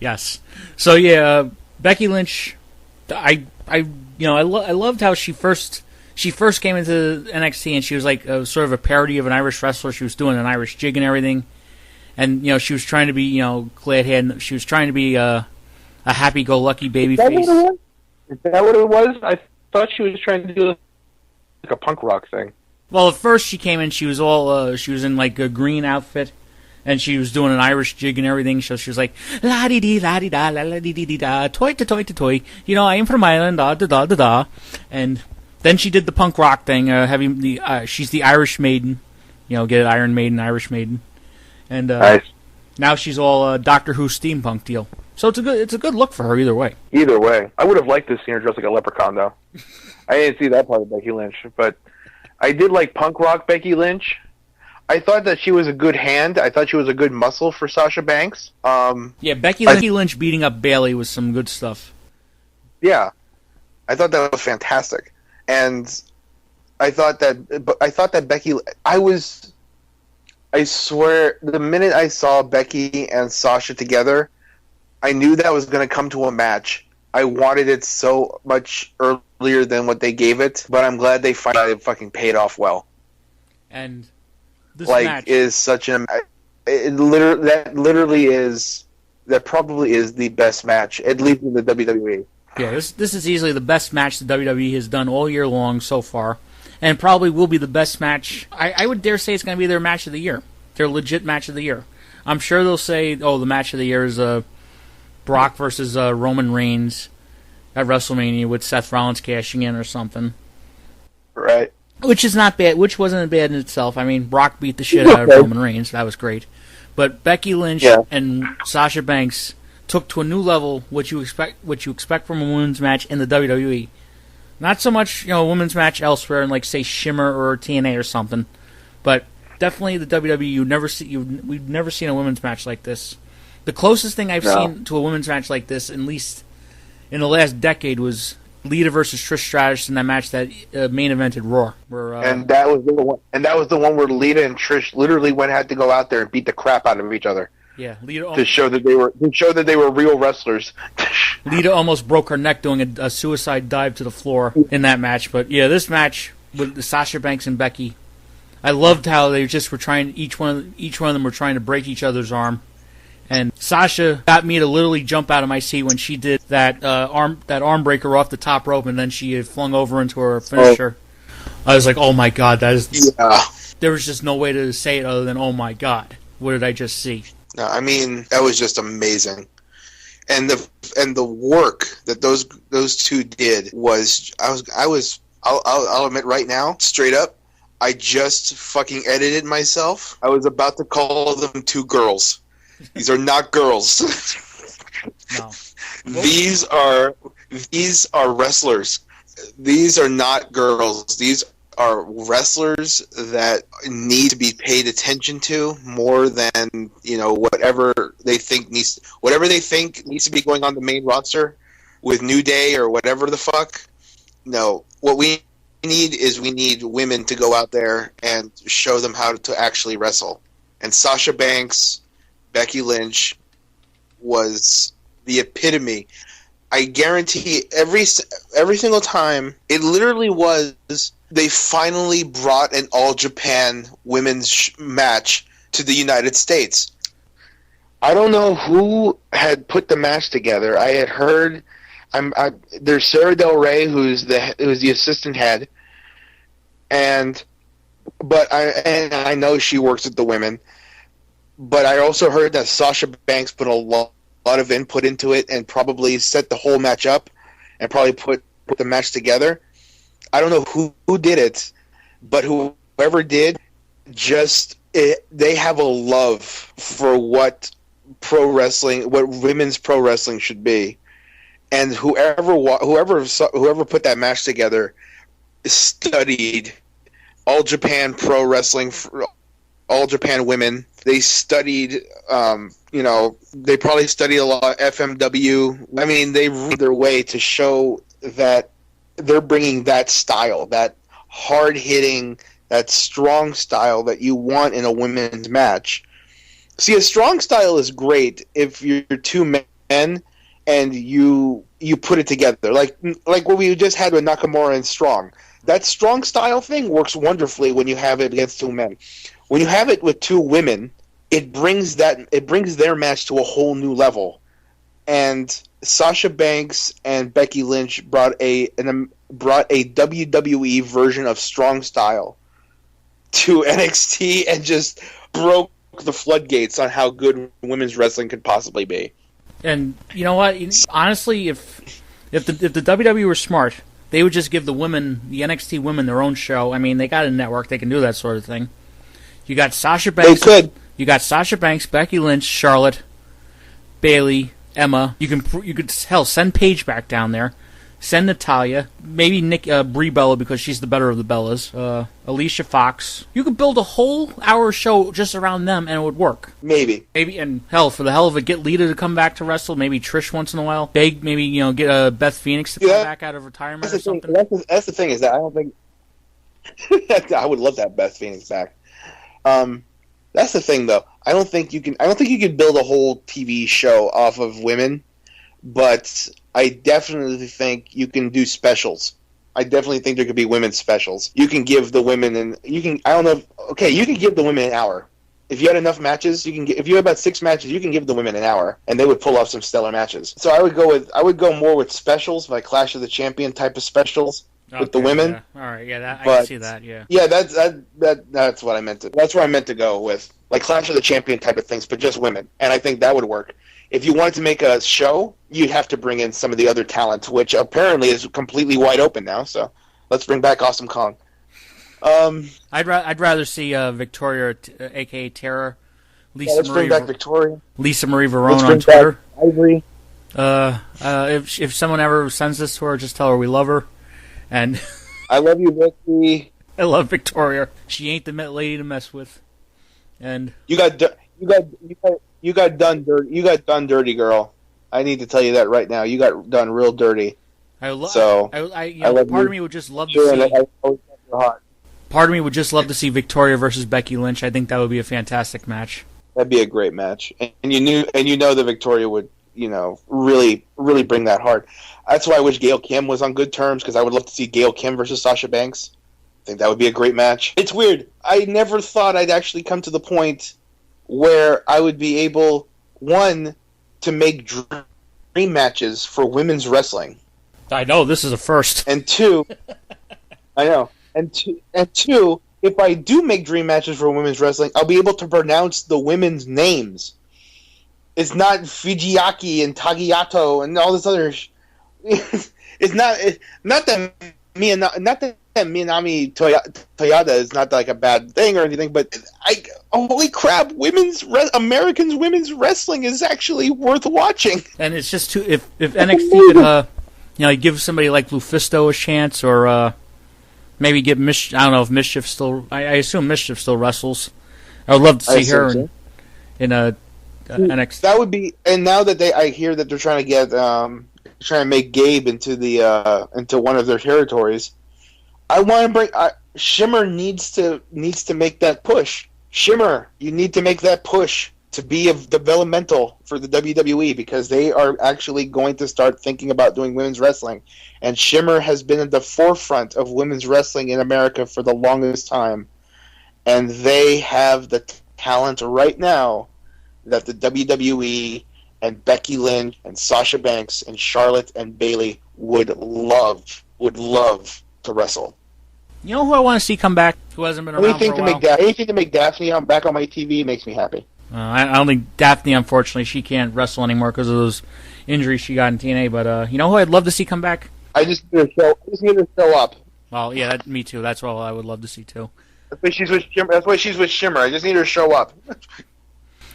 Yes. So yeah, Becky Lynch. I loved how she first came into NXT and she was like sort of a parody of an Irish wrestler. She was doing an Irish jig and everything, and she was trying to be glad hand. She was trying to be a happy-go-lucky baby face. Is that what it was? I thought she was trying to do like a punk rock thing. Well, at first she came in, she was all she was in like a green outfit, and she was doing an Irish jig and everything. So she was like la di di la di da la la di di di da toy to toy to toy. I am from Ireland da da da da da. And then she did the punk rock thing, having the she's the Irish Maiden, get it, Iron Maiden, Irish Maiden, and nice. Now she's all Doctor Who steampunk deal. So it's a good look for her either way. Either way, I would have liked to see her dressed like a leprechaun though. I didn't see that part of Becky Lynch, but I did like punk rock Becky Lynch. I thought that she was a good hand. I thought she was a good muscle for Sasha Banks. Yeah, Becky Lynch beating up Bayley was some good stuff. Yeah, I thought that was fantastic, and I thought that Becky. I swear, the minute I saw Becky and Sasha together, I knew that was going to come to a match. I wanted it so much earlier than what they gave it, but I'm glad they finally fucking paid off well. And this match is such an that probably is the best match, at least in the WWE. Yeah, this is easily the best match the WWE has done all year long so far, and probably will be the best match. I would dare say it's going to be their match of the year, their legit match of the year. I'm sure they'll say, "Oh, the match of the year is Brock versus Roman Reigns at WrestleMania with Seth Rollins cashing in or something." Right. Which is not bad. Which wasn't bad in itself. I mean, Brock beat the shit out of Roman Reigns. That was great. But Becky Lynch and Sasha Banks took to a new level what you expect from a women's match in the WWE. Not so much a women's match elsewhere in, like, say, Shimmer or TNA or something, but definitely the WWE. We've never seen a women's match like this. The closest thing I've seen to a women's match like this, at least in the last decade, was Lita versus Trish Stratus in that match that main evented Raw. And that was the one. And that was the one where Lita and Trish literally had to go out there and beat the crap out of each other. Yeah, Lita to show that they were real wrestlers. Lita almost broke her neck doing a suicide dive to the floor in that match. But yeah, this match with Sasha Banks and Becky, I loved how they just were trying. Each one of them were trying to break each other's arm. And Sasha got me to literally jump out of my seat when she did that arm breaker off the top rope, and then she had flung over into her finisher. I was like, "Oh my god, that is!" Yeah. There was just no way to say it other than, "Oh my god, what did I just see?" No, I mean that was just amazing, and the work that those two did was I'll admit right now, straight up, I just fucking edited myself. I was about to call them two girls. These are not girls. No. These are wrestlers. These are not girls. These are wrestlers that need to be paid attention to more than whatever they think needs to be going on the main roster with New Day or whatever the fuck. No, what we need women to go out there and show them how to actually wrestle. And Sasha Banks, Becky Lynch was the epitome. I guarantee every single time, it literally was, they finally brought an All Japan women's match to the United States. I don't know who had put the match together. I had heard, there's Sarah Del Rey, who's the assistant head, but I know she works with the women. But I also heard that Sasha Banks put a lot of input into it and probably set the whole match up and probably put the match together. I don't know who did it, but whoever did, they have a love for what women's pro wrestling should be, and whoever put that match together studied All Japan Pro Wrestling. All Japan Women. They studied, they probably studied a lot of FMW. I mean, they read their way to show that they're bringing that style, that hard-hitting, that strong style that you want in a women's match. See, a strong style is great if you're two men, and you put it together. Like what we just had with Nakamura and Strong. That Strong style thing works wonderfully when you have it against two men. When you have it with two women, it brings their match to a whole new level. And Sasha Banks and Becky Lynch brought a WWE version of Strong Style to NXT and just broke the floodgates on how good women's wrestling could possibly be. And you know what? Honestly, if the WWE were smart, they would just give the NXT women, their own show. I mean, they got a network; they can do that sort of thing. You got Sasha Banks. They could. You got Sasha Banks, Becky Lynch, Charlotte, Bayley, Emma. You could send Paige back down there. Send Natalya, maybe Brie Bella because she's the better of the Bellas. Alicia Fox. You could build a whole hour show just around them, and it would work. Maybe, and hell, for the hell of it, get Lita to come back to wrestle. Maybe Trish once in a while. Maybe get Beth Phoenix to come back out of retirement or something. That's the thing is that I don't think I would love to have Beth Phoenix back. That's the thing, though. I don't think you can build a whole TV show off of women, but I definitely think you can do specials. I definitely think there could be women's specials. You can give the women you can give the women an hour. If you had enough matches, if you had about 6 matches, you can give the women an hour, and they would pull off some stellar matches. So I would go more with specials, like Clash of the Champion type of specials with the women. Yeah. All right, I can see that. Yeah. Yeah, that's what I meant to. That's where I meant to go with, like Clash of the Champion type of things, but just women, and I think that would work. If you wanted to make a show, you'd have to bring in some of the other talent, which apparently is completely wide open now. So let's bring back Awesome Kong. I'd rather see Victoria, aka Tara, let's bring back Victoria, Lisa Marie Verone on Twitter. Ivory. If someone ever sends this to her, just tell her we love her, and I love you, Vicky. I love Victoria. She ain't the lady to mess with. And you got done dirty. You got done dirty, girl. I need to tell you that right now. You got done real dirty. Part of me would just love to see. Part of me would just love to see Victoria versus Becky Lynch. I think that would be a fantastic match. That'd be a great match, and you know that Victoria would, really, really bring that hard. That's why I wish Gail Kim was on good terms, because I would love to see Gail Kim versus Sasha Banks. I think that would be a great match. It's weird. I never thought I'd actually come to the point where I would be able, one, to make dream matches for women's wrestling. I know, this is a first. And two, I know. And two, if I do make dream matches for women's wrestling, I'll be able to pronounce the women's names. It's not Fujiaki and Tagiato and all this other. It's not that Minami Toyota is not like a bad thing or anything, but holy crap, Americans women's wrestling is actually worth watching. And it's just if NXT could give somebody like Lufisto a chance, or maybe get I don't know if Mischief still. I assume Mischief still wrestles. I would love to see her in a NXT. That would be. And now that I hear that they're trying to make Gabe into one of their territories. I want to bring Shimmer needs to make that push. Shimmer, you need to make that push to be developmental for the WWE, because they are actually going to start thinking about doing women's wrestling. And Shimmer has been at the forefront of women's wrestling in America for the longest time. And they have the talent right now that the WWE and Becky Lynch and Sasha Banks and Charlotte and Bayley would love to wrestle. You know who I want to see come back, who hasn't been around for a while? Anything to make Daphne back on my TV makes me happy. I don't think Daphne, unfortunately, she can't wrestle anymore because of those injuries she got in TNA. But you know who I'd love to see come back? I just need her to show up. Oh yeah, me too. That's all I would love to see too. That's why she's with Shimmer. I just need her to show up.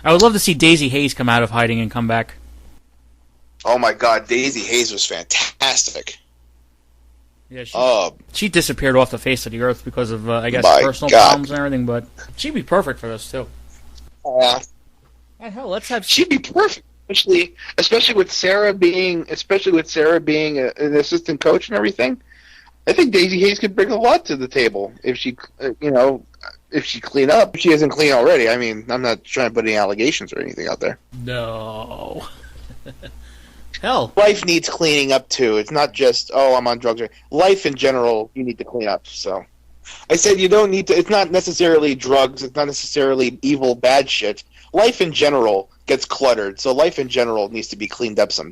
I would love to see Daisy Hayes come out of hiding and come back. Oh my God, Daisy Hayes was fantastic. Yeah, she disappeared off the face of the earth because of, I guess, personal problems and everything, but she'd be perfect for this, too. And hell, let's have... She'd be perfect, especially with Sarah being an assistant coach and everything. I think Daisy Hayes could bring a lot to the table if she clean up. If she isn't clean already. I mean, I'm not trying to put any allegations or anything out there. No. Hell, life needs cleaning up too. It's not just, oh, I'm on drugs. Life in general, you need to clean up. So I said you don't need to. It's not necessarily drugs. It's not necessarily evil, bad shit. Life in general gets cluttered. So life in general needs to be cleaned up sometimes.